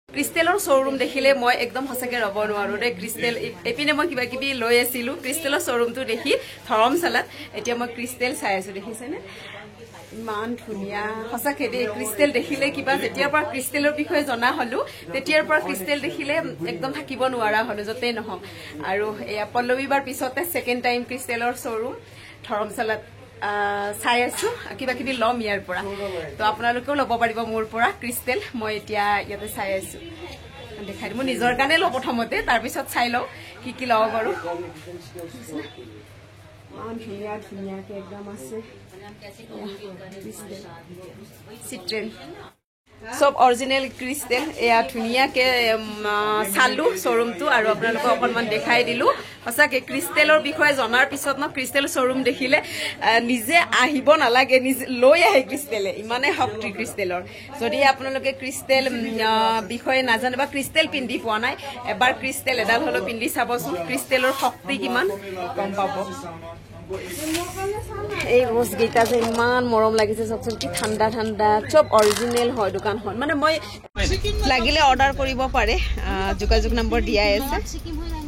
ক্ৰিষ্টেলৰ showroom দেখিলে মই একদম সঁচাকে ৰব নোৱাৰো ৰে ক্ৰিষ্টেল এপিনে মই কিবা কিবি লৈ আছিলো ক্ৰিষ্টেলৰ শ্বৰুমটো দেখি ধৰমশালাত এতিয়া মই ক্ৰিষ্টেল চাই আছো দেখিছেনে ইমান ধুনীয়া সঁচাকে দেই ক্ৰিষ্টেল দেখিলে কিবা যেতিয়াৰ পৰা ক্ৰিষ্টেলৰ বিষয়ে জনা হলো তেতিয়াৰ পৰা ক্ৰিষ্টেল দেখিলে একদম থাকিব নোৱাৰা হলো যতে নহওক আৰু এয়া পল্লৱীবাৰ পিছতে সেকেন্ড টাইম ক্ৰিষ্টেলৰ শ্বৰুম ধৰমশালাত চাই আছো কিবা কিবি লম ইয়াৰ পৰা তো আপোনালোকেও ল'ব পাৰিব মোৰ পৰা ক্ৰিষ্টেল মই এতিয়া ইয়াতে চাই আছো দেখাই দিম নিজৰ কাৰণে লওঁ প্ৰথমতে তাৰপিছত চাই লওঁ কি ল'ব পাৰো ধুনীয়া ধুনীয়াকে একদম আছে চিট্ৰেন সব অৰিজিনেল ক্ৰিষ্টেল এয়া ধুনীয়াকে চালো শ্বৰুমটো আৰু আপোনালোকক অকণমান দেখাই দিলো সঁচাকে ক্ৰিষ্টেলৰ বিষয়ে জনাৰ পিছত ন ক্ৰিষ্টেল শ্বৰুম দেখিলে নিজে আহিব নালাগে নিজে লৈ আহে ক্ৰিষ্টেলে ইমানে শক্তি ক্ৰিষ্টেলৰ যদি আপোনালোকে ক্ৰিষ্টেল বিষয়ে নাজানে বা ক্ৰিষ্টেল পিন্ধি পোৱা নাই এবাৰ ক্ৰিষ্টেল এডাল হলেও পিন্ধি চাবচোন ক্ৰিষ্টেলৰ শক্তি কিমান গম পাব এই ৰসগীতা যে ইমান মৰম লাগিছে চাওকচোন কি ঠাণ্ডা ঠাণ্ডা সব অৰিজিনেল হয় দোকানখন মানে মই লাগিলে অৰ্ডাৰ কৰিব পাৰে যোগাযোগ নম্বৰ দিয়াই আছে